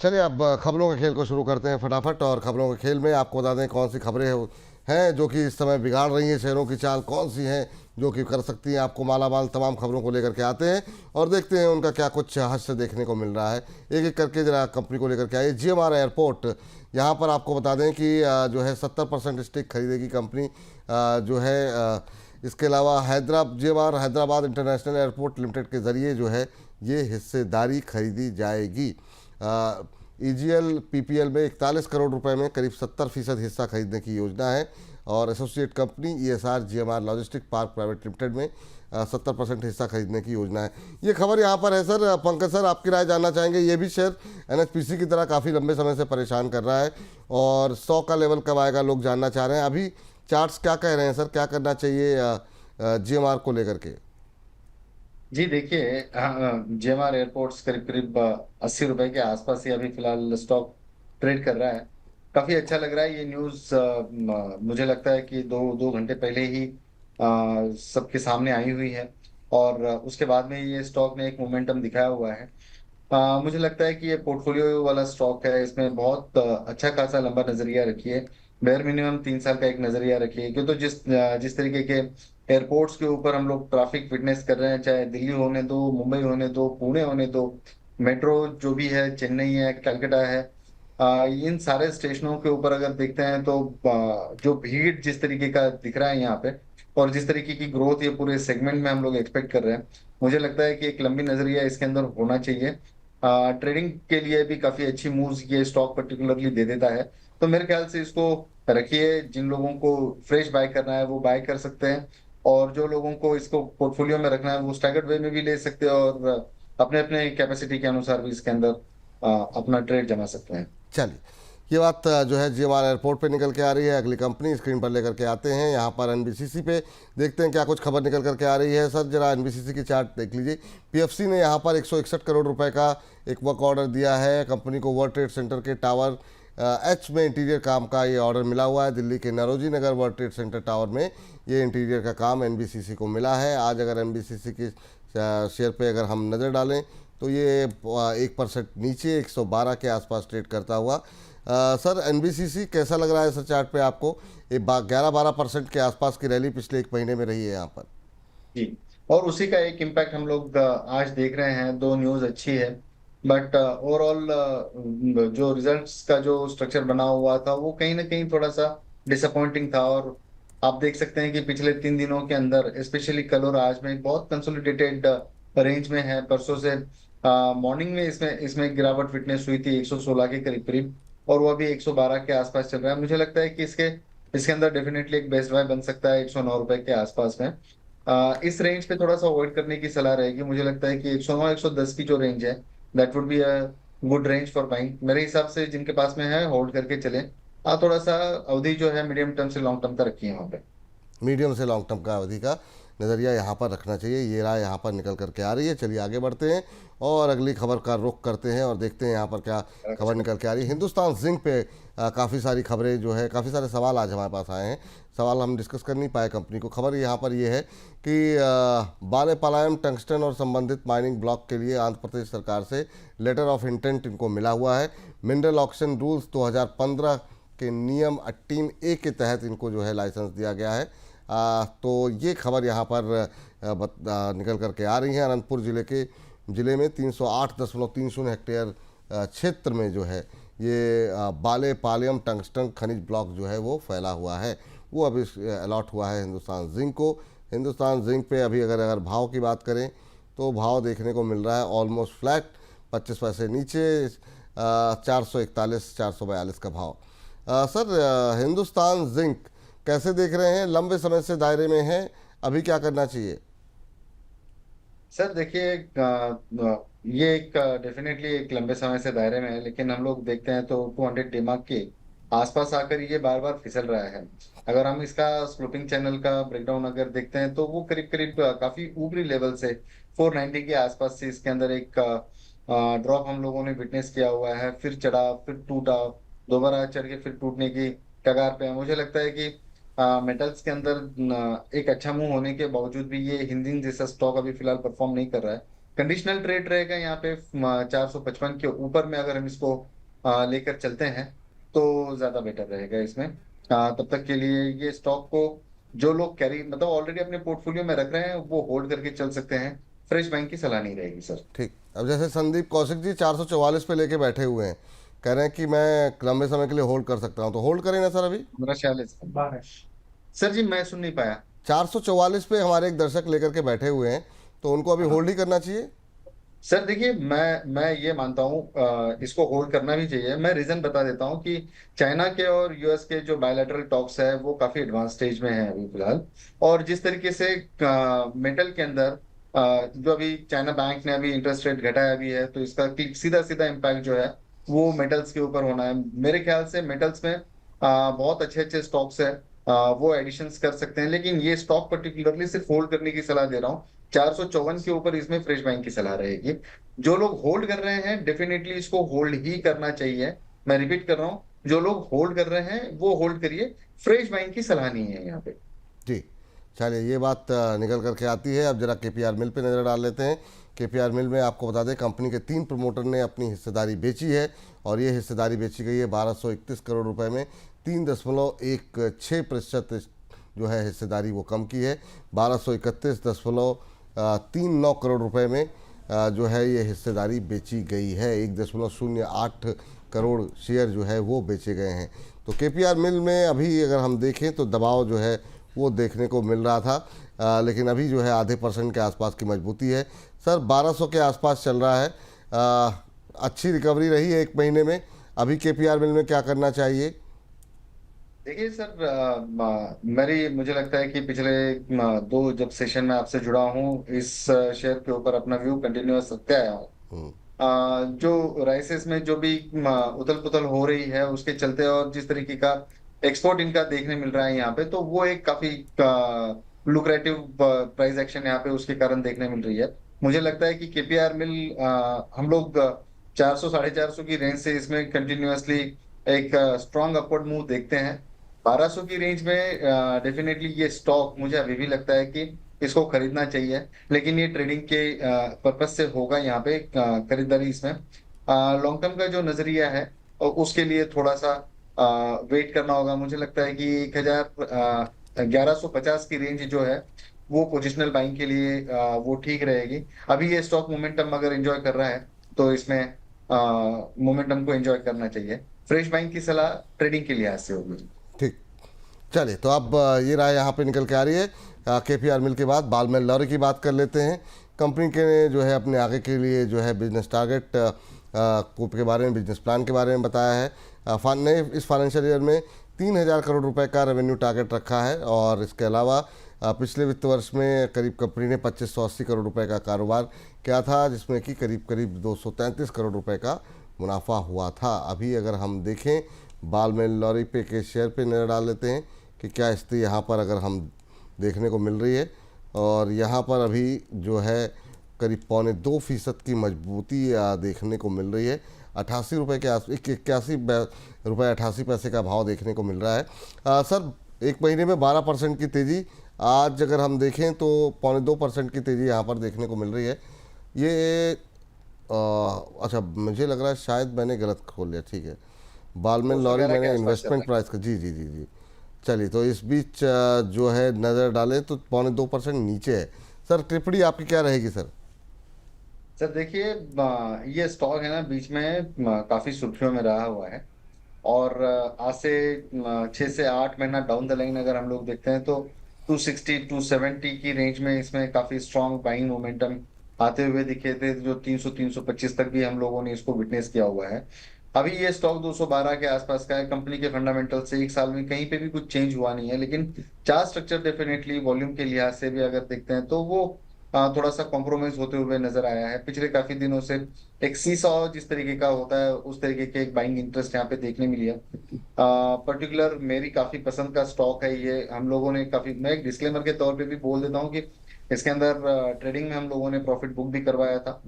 चलिए अब खबरों के खेल को शुरू करते हैं फटाफट। और खबरों के खेल में आपको बता दें कौन सी खबरें हैं जो कि इस समय बिगाड़ रही हैं शहरों की चाल, कौन सी हैं जो कि कर सकती हैं आपको माला माल। तमाम खबरों को लेकर के आते हैं और देखते हैं उनका क्या कुछ हास्य देखने को मिल रहा है। एक एक करके जरा कंपनी को लेकर के आइए। GMR एयरपोर्ट, यहाँ पर आपको बता दें कि जो है 70% स्टेक खरीदेगी कंपनी जो है। इसके अलावा GMR Hyderabad international airport limited के ज़रिए जो है ये हिस्सेदारी खरीदी जाएगी। EGL PPL में 41 करोड़ रुपए में करीब 70% हिस्सा खरीदने की योजना है। और associate company ESR GMR logistic park private limited में 70% हिस्सा खरीदने की योजना है। ये खबर यहाँ पर है सर। पंकज सर, आपकी राय जानना चाहेंगे। ये भी शेयर NHPC की तरह काफ़ी लंबे समय से परेशान कर रहा है और 100 का लेवल कब आएगा लोग जानना चाह रहे हैं। अभी चार्ट्स क्या कह रहे हैं सर, क्या करना चाहिए GMR को लेकर के? जी देखिए, जेएमआर एयरपोर्ट्स करीब करीब 80 रुपए के आसपास ही अभी फिलहाल स्टॉक ट्रेड कर रहा है। काफी अच्छा लग रहा है ये न्यूज। मुझे लगता है कि दो दो घंटे पहले ही सबके सामने आई हुई है और उसके बाद में ये स्टॉक ने एक मोमेंटम दिखाया हुआ है। मुझे लगता है कि ये पोर्टफोलियो वाला स्टॉक है। इसमें बहुत अच्छा खासा लंबा नजरिया रखिए। बेयर मिनिमम 3 साल का एक नजरिया रखिए, क्यों तो जिस तरीके के एयरपोर्ट्स के ऊपर हम लोग ट्रैफिक विटनेस कर रहे हैं, चाहे दिल्ली होने दो, मुंबई होने दो, पुणे होने दो, मेट्रो जो भी है, चेन्नई है, कलकत्ता है, इन सारे स्टेशनों के ऊपर अगर देखते हैं तो जो भीड़ जिस तरीके का दिख रहा है यहाँ पे, और जिस तरीके की ग्रोथ ये पूरे सेगमेंट में हम लोग एक्सपेक्ट कर रहे हैं, मुझे लगता है कि एक लंबी नजरिया इसके अंदर होना चाहिए। ट्रेडिंग के लिए भी काफी अच्छी मूव्स ये स्टॉक पर्टिकुलरली दे देता है। तो मेरे ख्याल से इसको रखिए। जिन लोगों को फ्रेश बाय करना है वो बाय कर सकते हैं, और जो लोगों को इसको पोर्टफोलियो में रखना है वो स्टैगर्ड वे में भी ले सकते हैं, और अपने अपने कैपेसिटी के अनुसार भी इसके अंदर अपना ट्रेड जमा सकते हैं। चलिए, ये बात जो है GMR एयरपोर्ट पे निकल के आ रही है। अगली कंपनी स्क्रीन पर लेकर के आते हैं यहाँ पर NBCC पे। देखते हैं क्या कुछ खबर निकल करके आ रही है। सर जरा NBCC की चार्ट देख लीजिए। PFC ने यहाँ पर 161 करोड़ रुपए का एक वर्क ऑर्डर दिया है कंपनी को। वर्ल्ड ट्रेड सेंटर के टावर H में इंटीरियर काम का ये ऑर्डर मिला हुआ है। दिल्ली के नरोजी नगर वर्ल्ड ट्रेड सेंटर टावर में ये इंटीरियर का काम NBCC को मिला है। आज अगर NBCC की शेयर पे अगर हम नज़र डालें तो ये 1% नीचे 112 के आसपास ट्रेड करता हुआ। सर NBCC कैसा लग रहा है सर चार्ट पे आपको? ये 11-12% के आसपास की रैली पिछले एक महीने में रही है यहाँ पर। जी, और उसी का एक इम्पैक्ट हम लोग आज देख रहे हैं। दो न्यूज अच्छी है, बट ओवरऑल जो रिजल्ट्स का जो स्ट्रक्चर बना हुआ था वो कहीं ना कहीं थोड़ा सा डिसअपॉइंटिंग था। और आप देख सकते हैं कि पिछले 3 दिनों के अंदर, स्पेशली कल और आज में, बहुत कंसोलिडेटेड रेंज में है। परसों से मॉर्निंग में इसमें इसमें गिरावट विटनेस हुई थी 116 के करीब करीब, और वो अभी 112 के आसपास चल रहा है। मुझे लगता है कि इसके इसके अंदर डेफिनेटली एक बेस्ट बाय बन सकता है 109 रुपए के आसपास में। इस रेंज पे थोड़ा सा अवॉइड करने की सलाह रहेगी। मुझे लगता है कि 109 110 की जो रेंज है, that would be a good range for buying मेरे हिसाब से। जिनके पास में है होल्ड करके चले। थोड़ा सा अवधि जो है मीडियम टर्म से लॉन्ग टर्म का रखिए वहां पे। मीडियम से लॉन्ग टर्म का अवधि का नज़रिया यहाँ पर रखना चाहिए। ये राय यहाँ पर निकल करके आ रही है। चलिए आगे बढ़ते हैं और अगली खबर का रुख करते हैं और देखते हैं यहाँ पर क्या खबर निकल के आ रही है। हिंदुस्तान जिंक पे काफ़ी सारी खबरें जो है, काफ़ी सारे सवाल आज हमारे पास आए हैं। सवाल हम डिस्कस कर नहीं पाए कंपनी को। खबर यहाँ पर ये है कि बालेपालयम टंगस्टन और संबंधित माइनिंग ब्लॉक के लिए आंध्र प्रदेश सरकार से लेटर ऑफ इंटेंट इनको मिला हुआ है। मिनरल ऑक्शन रूल्स 2015 के नियम 18A के तहत इनको जो है लाइसेंस दिया गया है। तो ये खबर यहाँ पर निकल करके आ रही है। अनंतपुर ज़िले में 308.30 हेक्टेयर क्षेत्र में जो है ये बालेपालयम टंगस्टन खनिज ब्लॉक जो है वो फैला हुआ है। वो अभी अलॉट हुआ है हिंदुस्तान जिंक को। हिंदुस्तान जिंक पे अभी अगर भाव की बात करें तो भाव देखने को मिल रहा है ऑलमोस्ट फ्लैट, 25 पैसे नीचे, 441 442 का भाव। सर हिंदुस्तान जिंक कैसे देख रहे हैं? लंबे समय से दायरे में है, अभी क्या करना चाहिए? सर देखिए, ये एक डेफिनेटली एक लंबे समय से दायरे में है, लेकिन हम लोग देखते हैं तो 200 डिमार्क के आसपास आकर ये बार बार फिसल रहा है। अगर हम इसका स्लोपिंग चैनल का ब्रेकडाउन अगर देखते हैं तो वो करीब करीब काफी ऊपरी लेवल से 490 के आसपास से इसके अंदर एक ड्रॉप हम लोगों ने विटनेस किया हुआ है। फिर चढ़ा, फिर टूटा, दोबारा चढ़ के फिर टूटने की कगार पे है। मुझे लगता है कि मेटल्स के अंदर एक अच्छा मूव होने के बावजूद भी ये हिंदिन जैसा स्टॉक अभी फिलहाल परफॉर्म नहीं कर रहा है। कंडीशनल ट्रेड रहेगा यहाँ पे 455 के ऊपर में अगर हम इसको लेकर चलते हैं तो ज्यादा बेटर रहेगा इसमें। तब तक के लिए ये स्टॉक को जो लोग कैरी मतलब ऑलरेडी अपने पोर्टफोलियो में रख रहे हैं वो होल्ड करके चल सकते हैं। फ्रेश बाइंग की सलाह नहीं रहेगी सर। ठीक। अब जैसे संदीप कौशिक जी 444 पे लेके बैठे हुए हैं, कह रहे हैं कि मैं लंबे समय के लिए होल्ड कर सकता हूं, तो होल्ड करें ना सर अभी? 1546 सर जी, मैं सुन नहीं पाया। 444 पे हमारे एक दर्शक लेकर के बैठे हुए हैं, तो उनको अभी होल्ड ही करना चाहिए? सर देखिए, मैं ये मानता हूँ इसको होल्ड करना भी चाहिए। मैं रीजन बता देता हूँ कि चाइना के और यूएस के जो बायलैटरल टॉक्स है वो काफी एडवांस स्टेज में है अभी फिलहाल। और जिस तरीके से मेटल के अंदर जो अभी चाइना बैंक ने अभी इंटरेस्ट रेट घटाया भी है, तो इसका सीधा सीधा इम्पैक्ट जो है वो मेटल्स के ऊपर होना है। मेरे ख्याल से मेटल्स में बहुत अच्छे अच्छे स्टॉक्स है, वो एडिशंस कर सकते हैं। लेकिन ये स्टॉक पर्टिकुलरली सिर्फ होल्ड करने की सलाह दे रहा हूँ। 454 के ऊपर इसमें फ्रेश बाइंग की सलाह रहेगी। जो लोग होल्ड कर रहे हैं डेफिनेटली इसको होल्ड ही करना चाहिए। मैं रिपीट कर रहा हूँ, जो लोग होल्ड कर रहे हैं वो होल्ड करिए। फ्रेश बाइंग की सलाह नहीं है यहाँ पे। जी। चलिए, ये बात निकल करके आती है। अब जरा केपीआर मिल पे नज़र डाल लेते हैं। केपीआर मिल में आपको बता दें, कंपनी के 3 प्रमोटर ने अपनी हिस्सेदारी बेची है, और ये हिस्सेदारी बेची गई है 1231 करोड़ रुपए में। 3.16% जो है हिस्सेदारी वो कम की है। 1231.39 करोड़ रुपए में जो है ये हिस्सेदारी बेची गई है। 1.08 करोड़ शेयर जो है वो बेचे गए हैं। तो केपीआर मिल में अभी अगर हम देखें तो दबाव जो है वो देखने को मिल रहा था, लेकिन अभी जो है आधे % के आसपास की मजबूती है। सर 1200 के आसपास चल रहा है। अच्छी रिकवरी रही है 1 महीने में। अभी केपीआर मिल में क्या करना चाहिए? देखिए सर, मेरी मुझे लगता है कि पिछले दो जब सेशन में आपसे जुड़ा हूँ इस शेयर के ऊपर अपना व्यू कंटिन्यूअस रखते आया हूँ। जो राइसेस में जो भी उथल पुथल हो रही है उसके चलते और जिस तरीके का एक्सपोर्ट इनका देखने मिल रहा है यहाँ पे, तो वो एक काफी लुक्रेटिव प्राइस एक्शन यहाँ पे उसके कारण देखने मिल रही है। मुझे लगता है कि केपीआर मिल हम लोग 400 450 की रेंज से इसमें कंटिन्यूअसली एक स्ट्रॉन्ग अपवर्ड मूव देखते हैं। 1200 की रेंज में डेफिनेटली ये स्टॉक मुझे अभी भी लगता है कि इसको खरीदना चाहिए। लेकिन ये ट्रेडिंग के पर्पज से होगा यहाँ पे खरीदारी इसमें। लॉन्ग टर्म का जो नजरिया है और उसके लिए थोड़ा सा वेट करना होगा। मुझे लगता है कि 1150 की रेंज जो है वो पोजिशनल बाइंग के लिए वो ठीक रहेगी। अभी ये स्टॉक मोमेंटम अगर एंजॉय कर रहा है तो इसमें मोमेंटम को एंजॉय करना चाहिए। फ्रेश बाइंग की सलाह ट्रेडिंग के लिहाज से होगी। ठीक। चलिए, तो अब ये राय यहाँ पे निकल के आ रही है। केपीआर मिल के बाद बालमेल लॉरी की बात कर लेते हैं। कंपनी के जो है अपने आगे के लिए जो है बिजनेस टारगेट के बारे में, बिजनेस प्लान के बारे में बताया है। ने इस फाइनेंशियल ईयर में 3000 करोड़ रुपए का रेवेन्यू टारगेट रखा है, और इसके अलावा पिछले वित्त वर्ष में करीब कंपनी ने 2580 करोड़ रुपए का कारोबार किया था, जिसमें कि करीब करीब 233 करोड़ रुपए का मुनाफा हुआ था। अभी अगर हम देखें बालमेल लॉरी पे के शेयर पे नज़र डाल लेते हैं कि क्या स्थिति यहाँ पर अगर हम देखने को मिल रही है। और यहाँ पर अभी जो है करीब 2.25% की मजबूती देखने को मिल रही है। 88 रुपये के आस 81 रुपये 88 पैसे का भाव देखने को मिल रहा है। सर 1 महीने में 12% की तेज़ी, आज अगर हम देखें तो 2.25% की तेज़ी यहाँ पर देखने को मिल रही है। ये अच्छा, मुझे लग रहा है शायद मैंने गलत खोल लिया। ठीक है, बालमेन लॉरी 211 के मैंने आसपास चल रहा इन्वेस्टमेंट प्राइस का, जी जी जी जी। चलिए, तो इस बीच जो है नज़र डालें तो 2.25% नीचे है। सर टिप्पणी आपकी क्या रहेगी सर? सर देखिए, ये स्टॉक है ना बीच में काफी सुर्खियों में रहा हुआ है। और आज से 6 से 8 महीना डाउन द लाइन अगर हम लोग देखते हैं तो 260 270 की रेंज में इसमें काफी स्ट्रॉन्ग बाइंग मोमेंटम आते हुए दिखे थे। जो 300 325 तक भी हम लोगों ने इसको विटनेस किया हुआ है। अभी ये स्टॉक 212 के आसपास का है। कंपनी के फंडामेंटल से एक साल में कहीं पे भी कुछ चेंज हुआ नहीं है। लेकिन चार्ट स्ट्रक्चर डेफिनेटली वॉल्यूम के लिहाज से भी अगर देखते हैं तो वो थोड़ा सा कॉम्प्रोमाइज होते हुए नजर आया है पिछले काफी दिनों से। एक सीसॉ जिस तरीके का होता है उस तरीके के एक बाइंग इंटरेस्ट यहाँ पे देखने मिली है। पर्टिकुलर मेरी काफी पसंद का स्टॉक है ये। हम लोगों ने काफी, मैं एक डिस्क्लेमर के तौर पे भी बोल देता हूँ कि इसके अंदर ट्रेडिंग में हम लोगों ने प्रॉफिट बुक भी करवाया था।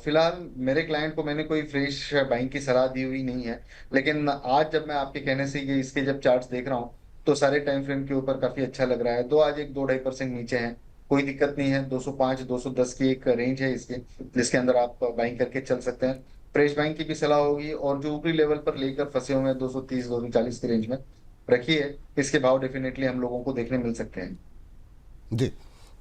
फिलहाल मेरे क्लाइंट को मैंने कोई फ्रेश बाइंग की सलाह दी हुई नहीं है। लेकिन आज जब मैं आपके कहने से ये इसके जब चार्ट्स देख रहा हूँ तो सारे टाइम फ्रेम के ऊपर काफी अच्छा लग रहा है। दो आज एक 2-2.5% नीचे है, कोई दिक्कत नहीं है। 205 210 की एक रेंज है इसकी जिसके अंदर आप बाइंग करके चल सकते हैं। फ्रेश बाइंग की भी सलाह होगी, और जो ऊपरी लेवल पर लेकर फंसे हुए हैं 230 240 के रेंज में रखिए। इसके भाव डेफिनेटली हम लोगों को देखने मिल सकते हैं। जी।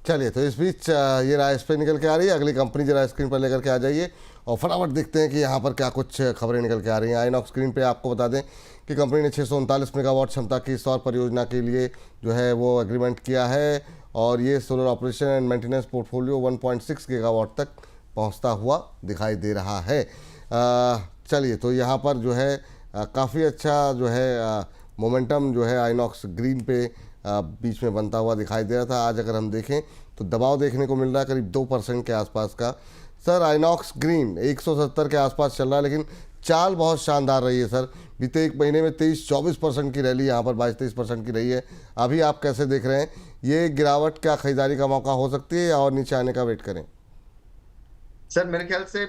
चलिए, तो इस बीच ये रहा इस पे निकल के आ रही है, अगली कंपनी जरा स्क्रीन पर लेकर के आ जाइए और फटाफट देखते हैं कि यहाँ पर क्या कुछ खबरें निकल के आ रही हैं। आइनॉक्स स्क्रीन पे आपको बता दें कि कंपनी ने 639 मेगावाट क्षमता की सौर परियोजना के लिए जो है वो एग्रीमेंट किया है, और ये solar operation and maintenance portfolio 1.6 gigawatt तक पहुँचता हुआ दिखाई दे रहा है। चलिए, तो यहाँ पर जो है काफ़ी अच्छा जो है मोमेंटम जो है आइनॉक्स ग्रीन पे बीच में बनता हुआ दिखाई दे रहा था। आज अगर हम देखें तो दबाव देखने को मिल रहा है करीब 2% के आसपास का। सर, आइनॉक्स ग्रीन 170 के आसपास चल रहा है, लेकिन चाल बहुत शानदार रही है सर। बीते एक महीने में 23-24% की रैली यहाँ पर 22-23% की रही है। अभी आप कैसे देख रहे हैं, ये गिरावट क्या खरीदारी का मौका हो सकती है या और नीचे आने का वेट करें? सर मेरे ख्याल से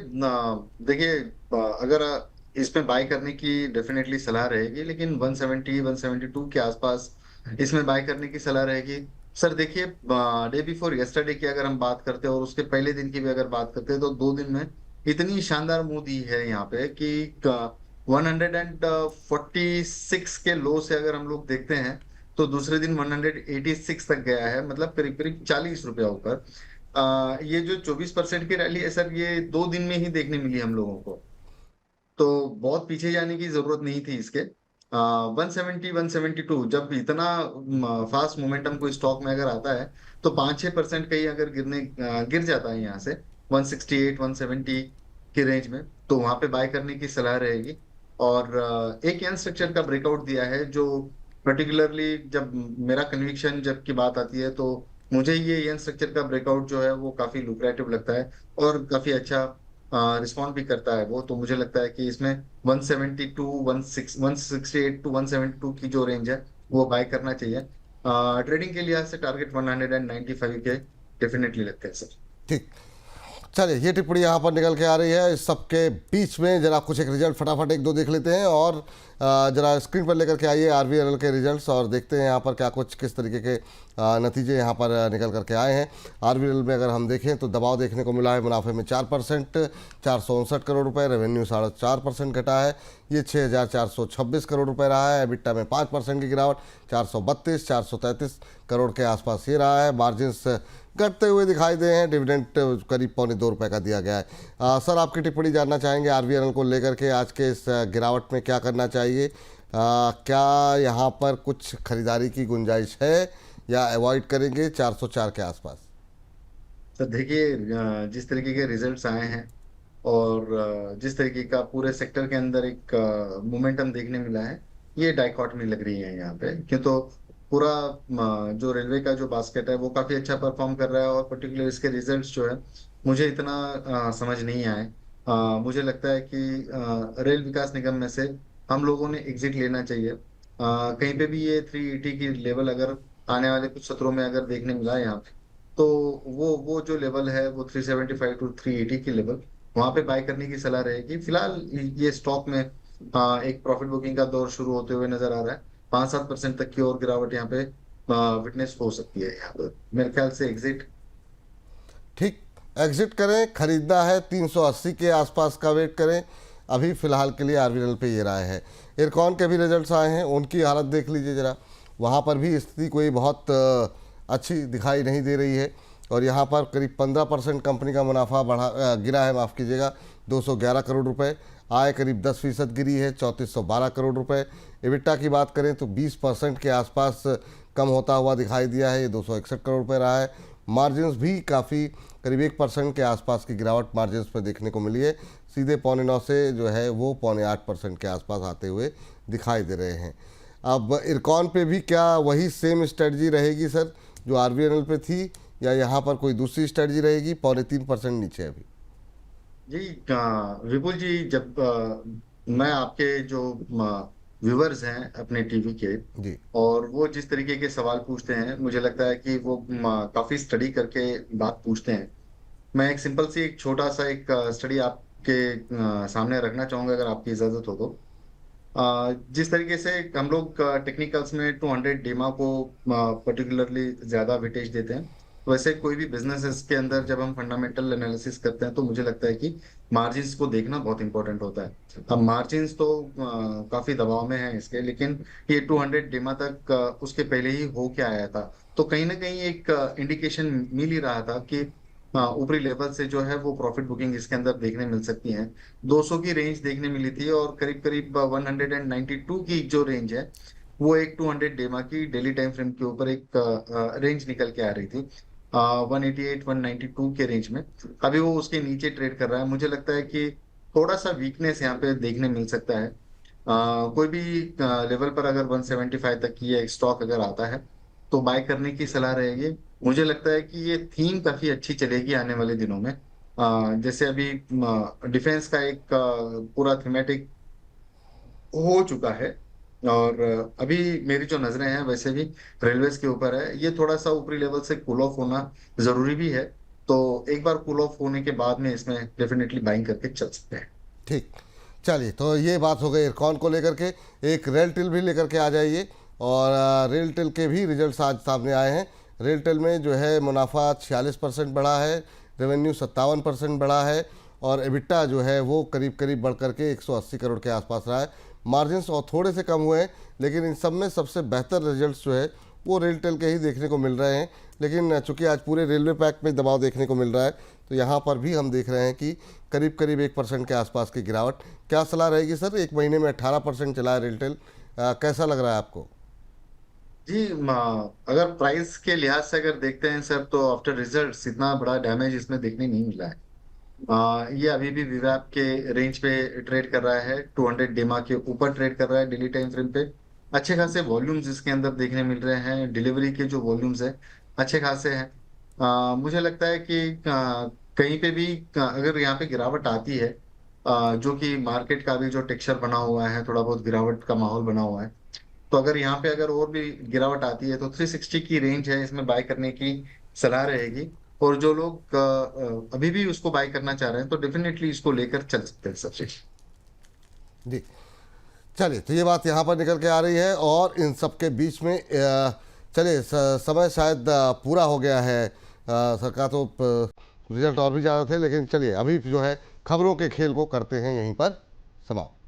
देखिए, अगर इसमें बाय करने की डेफिनेटली सलाह रहेगी, लेकिन 170 172 के आसपास इसमें बाय करने की सलाह रहेगी। सर देखिए, डे बिफोर यस्टरडे की अगर हम बात करते हैं और उसके पहले दिन की भी अगर बात करते हैं, तो 2 दिन में इतनी शानदार मूव दी है यहाँ पे कि 146 के लो से अगर हम लोग देखते हैं, तो दूसरे दिन 186 तक गया है, मतलब करीब करीब 40 रुपया ऊपर। ये जो 24% की रैली है सर, ये 2 दिन में ही देखने मिली हम लोगों को। तो बहुत पीछे जाने की जरूरत नहीं थी इसके। 170 172 जब इतना फास्ट मोमेंटम कोई स्टॉक में अगर आता है, तो 5-6% कहीं अगर गिर जाता है यहाँ से 168 170 की रेंज में, तो वहां पे बाय करने की सलाह रहेगी। और एक यन स्ट्रक्चर का ब्रेकआउट दिया है, जो पर्टिकुलरली जब मेरा कन्विक्शन जब की बात आती है, तो मुझे ये यन स्ट्रक्चर का ब्रेकआउट जो है वो काफी लुक्रेटिव लगता है, और काफी अच्छा रिस्पॉन्ड भी करता है वो। तो मुझे लगता है कि इसमें 172 16 168 टू 172 की जो रेंज है वो बाय करना चाहिए। ट्रेडिंग के लिहाज से टारगेट 195 के डेफिनेटली लगते हैं सर। ठीक। चलिए, ये टिप्पणी यहाँ पर निकल के आ रही है। इस सबके बीच में जरा कुछ एक रिजल्ट फटाफट एक दो देख लेते हैं, और जरा स्क्रीन पर लेकर के आइए आरवीएनएल के रिजल्ट्स, और देखते हैं यहाँ पर क्या कुछ किस तरीके के नतीजे यहाँ पर निकल करके आए हैं। आरवीएनएल में अगर हम देखें तो दबाव देखने को मिला है, मुनाफे में 4%, 459 करोड़ रुपए, रेवेन्यू 4.5% घटा है, ये 6,426 करोड़ रुपए रहा है। एबिटा में 5% की गिरावट, 432 433 करोड़ के आसपास ये रहा है। मार्जिन्स घटते हुए दिखाई दे हैं। डिविडेंड करीब ₹2.25 का दिया गया है। सर, आपकी टिप्पणी जानना चाहेंगे आरवीएनएल को लेकर के, आज के इस गिरावट में क्या करना चाहिए? क्या यहाँ पर कुछ खरीदारी की गुंजाइश है या अवॉइड करेंगे 404 के आसपास? तो देखिए, जिस तरीके के रिजल्ट्स आए हैं, और जिस तरीके का पूरे सेक्टर के अंदर एक मोमेंटम देखने मिला है, ये डाइकॉटमी लग रही है यहाँ पे। क्यों तो पूरा जो रेलवे का जो बास्केट है वो काफी अच्छा परफॉर्म कर रहा है, और पर्टिकुलर इसके रिजल्ट्स जो है मुझे इतना समझ नहीं आए। मुझे लगता है कि रेल विकास निगम में से हम लोगों ने एग्जिट लेना चाहिए। कहीं पे भी ये 380 की लेवल अगर आने वाले कुछ सत्रों में अगर देखने मिला है यहाँ पे, तो वो जो लेवल है वो 375 टू 380 की लेवल, वहां पे बाय करने की सलाह रहेगी। फिलहाल ये स्टॉक में एक प्रॉफिट बुकिंग का दौर शुरू होते हुए नजर आ रहा है। 5-7% तक की और गिरावट यहाँ पे विटनेस हो सकती है। यहाँ पे मेरे ख्याल से एग्जिट। ठीक, एग्जिट करें, खरीदना है 380 के आसपास का वेट करें। अभी फ़िलहाल के लिए आरवीएनएल पे ये राय है। इरकॉन के भी रिजल्ट्स आए हैं, उनकी हालत देख लीजिए ज़रा। वहाँ पर भी स्थिति कोई बहुत अच्छी दिखाई नहीं दे रही है, और यहाँ पर करीब 15% कंपनी का मुनाफा गिरा है, माफ़ कीजिएगा, 211 करोड़ रुपए। आय करीब 10% गिरी है, 3412 करोड़ रुपए। एबिटा की बात करें तो 20% के आसपास कम होता हुआ दिखाई दिया है, ये 261 करोड़ रुपए रहा है। मार्जिन्स भी काफ़ी करीब 1% के आसपास की गिरावट मार्जिन्स में देखने को मिली है, सीधे 9.25 से जो है वो 8.25% के आसपास आते हुए दिखाई दे रहे हैं। अब इरकॉन पे भी क्या वही सेम स्ट्रेटजी रहेगी सर जो आरवीएनएल पे थी, या यहाँ पर कोई दूसरी स्ट्रेटजी रहेगी? 3.25% नीचे अभी। जी, विपुल जी, जब मैं आपके जो व्यूअर्स हैं अपने टीवी के, जी। और वो जिस तरीके के सवाल पूछते हैं, मुझे लगता है कि वो काफी स्टडी करके बात पूछते हैं। मैं एक सिंपल सी एक छोटा सा एक स्टडी आपके सामने रखना चाहूंगा, अगर आपकी इजाजत हो तो। जिस तरीके से हम लोग टेक्निकल्स में 200 डीमा को पर्टिकुलरली ज्यादा वेटेज देते हैं, वैसे कोई भी बिजनेस के अंदर जब हम फंडामेंटल एनालिसिस करते हैं तो मुझे लगता है कि मार्जिन्स को देखना बहुत इंपॉर्टेंट होता है। अब मार्जिन्स तो काफी दबाव में है इसके, लेकिन ये 200 डिमा तक उसके पहले ही हो के आया था। तो कहीं ना कहीं एक इंडिकेशन मिल ही रहा था कि ऊपरी लेवल से जो है वो प्रॉफिट बुकिंग इसके अंदर देखने मिल सकती है। 200 की रेंज देखने मिली थी, और करीब करीब 192 की जो रेंज है वो एक 200 डेमा की डेली टाइम फ्रेम के ऊपर एक रेंज निकल के आ रही थी 188 192 के रेंज में। अभी वो उसके नीचे ट्रेड कर रहा है। मुझे लगता है कि थोड़ा सा वीकनेस यहाँ पे देखने मिल सकता है। कोई भी लेवल पर अगर 175 तक की एक स्टॉक अगर आता है तो बाय करने की सलाह रहेगी। मुझे लगता है कि ये थीम काफी अच्छी चलेगी आने वाले दिनों में। जैसे अभी डिफेंस का एक पूरा थीमेटिक हो चुका है, और अभी मेरी जो नजरें हैं वैसे भी रेलवेज के ऊपर है। ये थोड़ा सा ऊपरी लेवल से कूल ऑफ होना जरूरी भी है। तो एक बार कूल ऑफ होने के बाद में इसमें डेफिनेटली बाइंग करके चल सकते हैं। ठीक, चलिए, तो ये बात हो गई इरकॉन को लेकर के। एक रेलटेल भी लेकर के आ जाइए। और रेलटेल के भी रिजल्ट्स आज सामने आए हैं। रेलटेल में जो है मुनाफा 46% बढ़ा है, रेवेन्यू 57% बढ़ा है, और एबिट्टा जो है वो करीब करीब बढ़ करके 180 करोड़ के आसपास रहा है। मार्जिन्स और थोड़े से कम हुए हैं, लेकिन इन सब में सबसे बेहतर रिजल्ट्स जो है वो रेलटेल के ही देखने को मिल रहे हैं। लेकिन चूंकि आज पूरे रेलवे पैक में दबाव देखने को मिल रहा है, तो यहाँ पर भी हम देख रहे हैं कि करीब करीब 1% के आसपास की गिरावट। क्या सलाह रहेगी सर? एक महीने में 18% चला है रेलटेल, कैसा लग रहा है आपको? जी, अगर प्राइस के लिहाज से अगर देखते हैं सर, तो आफ्टर रिजल्ट्स इतना बड़ा डैमेज इसमें देखने नहीं मिला है। ये अभी भी विवैप के रेंज पे ट्रेड कर रहा है, 200 डेमा के ऊपर ट्रेड कर रहा है डेली टाइम फ्रेम पे। अच्छे खासे वॉल्यूम्स इसके अंदर देखने मिल रहे हैं। डिलीवरी के जो वॉल्यूम्स है अच्छे खासे हैं। मुझे लगता है कि कहीं पे भी अगर यहाँ पे गिरावट आती है, जो कि मार्केट का भी जो टेक्सचर बना हुआ है, थोड़ा बहुत गिरावट का माहौल बना हुआ है, तो अगर यहाँ पे अगर और भी गिरावट आती है तो 360 की रेंज है, इसमें बाय करने की सलाह रहेगी। और जो लोग अभी भी उसको बाय करना चाह रहे हैं तो डेफिनेटली इसको लेकर चल सकते हैं सबसे। जी, चलिए, तो ये बात यहाँ पर निकल के आ रही है। और इन सब के बीच में चलिए, समय शायद पूरा हो गया है। सर का तो रिजल्ट और भी ज़्यादा थे, लेकिन चलिए अभी जो है खबरों के खेल को करते हैं यहीं पर समाप्त।